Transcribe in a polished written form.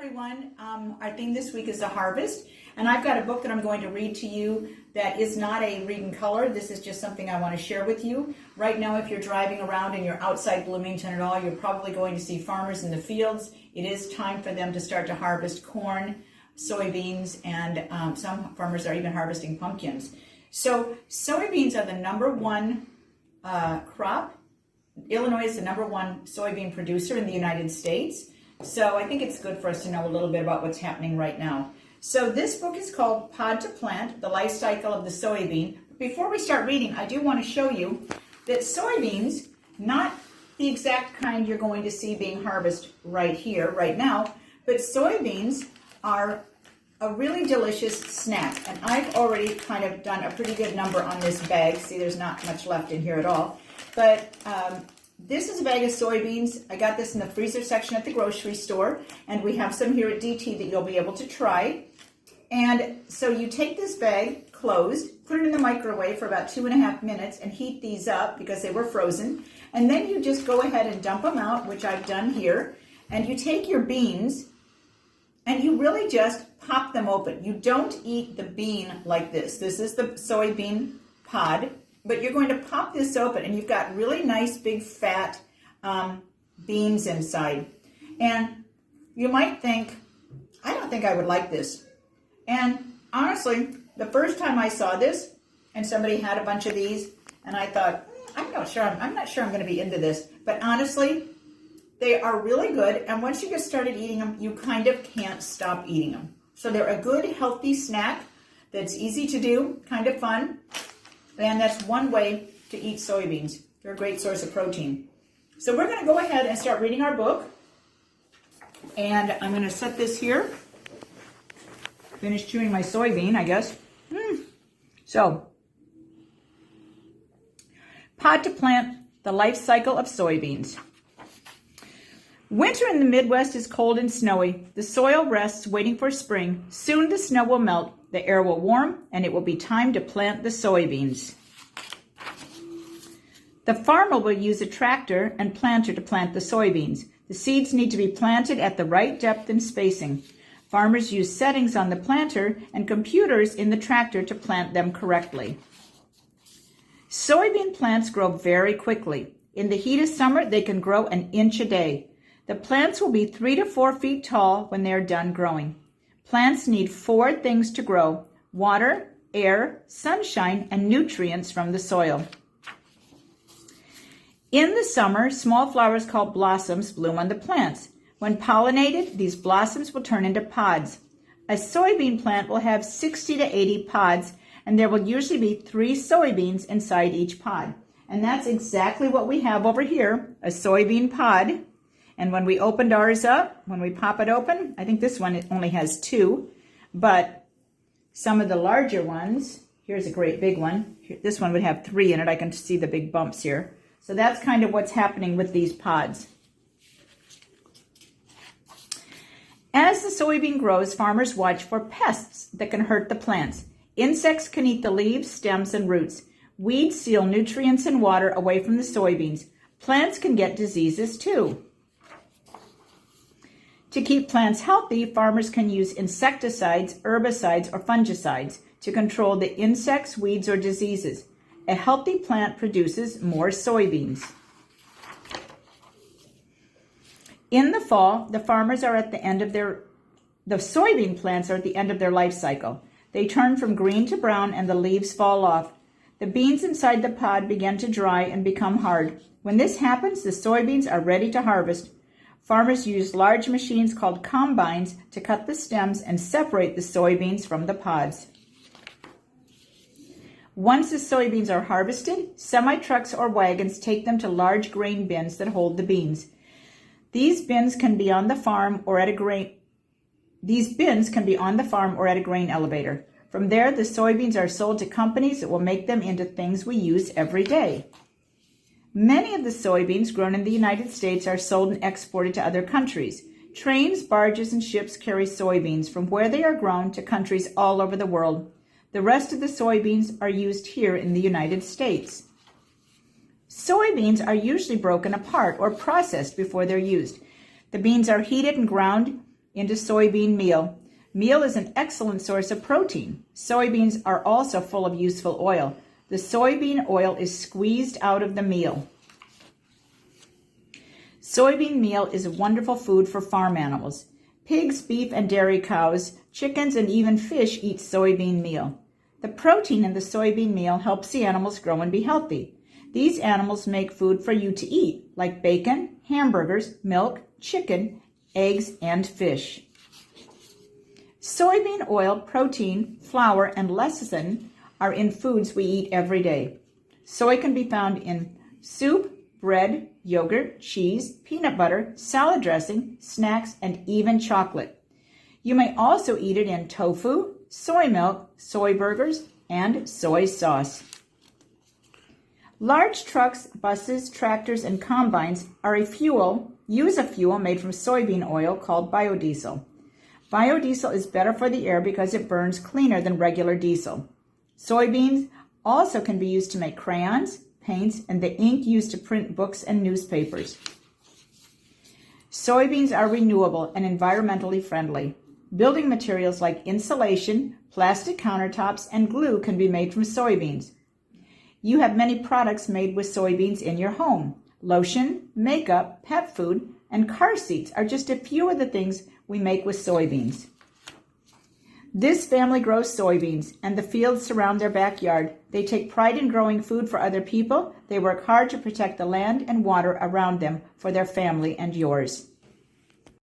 everyone. Our theme this week is the harvest, and I've got a book that I'm going to read to you that is not a read in color. This is just something I want to share with you. Right now, if you're driving around and you're outside Bloomington at all, you're probably going to see farmers in the fields. It is time for them to start to harvest corn, soybeans, and some farmers are even harvesting pumpkins. So soybeans are the number one crop. Illinois is the number one soybean producer in the United States. So I think it's good for us to know a little bit about what's happening right now. So this book is called Pod to Plant, The Life Cycle of the Soybean. Before we start reading, I do want to show you that soybeans, not the exact kind you're going to see being harvested right here, right now, but soybeans are a really delicious snack. And I've already kind of done a pretty good number on this bag. See, there's not much left in here at all. But this is a bag of soybeans. I got this in the freezer section at the grocery store, and we have some here at DT that you'll be able to try. And so you take this bag closed, put it in the microwave for about 2.5 minutes and heat these up because they were frozen. And then you just go ahead and dump them out, which I've done here. And you take your beans and you really just pop them open. You don't eat the bean like this. This is the soybean pod. But you're going to pop this open, and you've got really nice, big, fat beans inside. And you might think, I don't think I would like this. And honestly, the first time I saw this, and somebody had a bunch of these, and I thought, I'm not sure I'm going to be into this. But honestly, they are really good. And once you get started eating them, you kind of can't stop eating them. So they're a good, healthy snack that's easy to do, kind of fun. And that's one way to eat soybeans. They're a great source of protein. So we're going to go ahead and start reading our book. And I'm going to set this here. Finish chewing my soybean, I guess. So, Pod to Plant, The Life Cycle of Soybeans. Winter in the Midwest is cold and snowy. The soil rests, waiting for spring. Soon the snow will melt. The air will warm, and it will be time to plant the soybeans. The farmer will use a tractor and planter to plant the soybeans. The seeds need to be planted at the right depth and spacing. Farmers use settings on the planter and computers in the tractor to plant them correctly. Soybean plants grow very quickly. In the heat of summer, they can grow an inch a day. The plants will be 3 to 4 feet tall when they are done growing. Plants need 4 things to grow: water, air, sunshine, and nutrients from the soil. In the summer, small flowers called blossoms bloom on the plants. When pollinated, these blossoms will turn into pods. A soybean plant will have 60 to 80 pods, and there will usually be 3 soybeans inside each pod. And that's exactly what we have over here, a soybean pod. And when we opened ours up, when we pop it open, I think this one it only has 2, but some of the larger ones, here's a great big one. This one would have 3 in it. I can see the big bumps here. So that's kind of what's happening with these pods. As the soybean grows, farmers watch for pests that can hurt the plants. Insects can eat the leaves, stems, and roots. Weeds steal nutrients and water away from the soybeans. Plants can get diseases too. To keep plants healthy, farmers can use insecticides, herbicides, or fungicides to control the insects, weeds, or diseases. A healthy plant produces more soybeans. In the fall, the farmers are at the end of the soybean plants are at the end of their life cycle. They turn from green to brown and the leaves fall off. The beans inside the pod begin to dry and become hard. When this happens, the soybeans are ready to harvest. Farmers use large machines called combines to cut the stems and separate the soybeans from the pods. Once the soybeans are harvested, semi-trucks or wagons take them to large grain bins that hold the beans. These bins can be on the farm or at a grain elevator. From there, the soybeans are sold to companies that will make them into things we use every day. Many of the soybeans grown in the United States are sold and exported to other countries. Trains, barges, and ships carry soybeans from where they are grown to countries all over the world. The rest of the soybeans are used here in the United States. Soybeans are usually broken apart or processed before they're used. The beans are heated and ground into soybean meal. Meal is an excellent source of protein. Soybeans are also full of useful oil. The soybean oil is squeezed out of the meal. Soybean meal is a wonderful food for farm animals. Pigs, beef, and dairy cows, chickens, and even fish eat soybean meal. The protein in the soybean meal helps the animals grow and be healthy. These animals make food for you to eat, like bacon, hamburgers, milk, chicken, eggs, and fish. Soybean oil, protein, flour, and lecithin are in foods we eat every day. Soy can be found in soup, bread, yogurt, cheese, peanut butter, salad dressing, snacks, and even chocolate. You may also eat it in tofu, soy milk, soy burgers, and soy sauce. Large trucks, buses, tractors, and combines use a fuel made from soybean oil called biodiesel. Biodiesel is better for the air because it burns cleaner than regular diesel. Soybeans also can be used to make crayons, paints, and the ink used to print books and newspapers. Soybeans are renewable and environmentally friendly. Building materials like insulation, plastic countertops, and glue can be made from soybeans. You have many products made with soybeans in your home. Lotion, makeup, pet food, and car seats are just a few of the things we make with soybeans. This family grows soybeans, and the fields surround their backyard. They take pride in growing food for other people. They work hard to protect the land and water around them for their family and yours.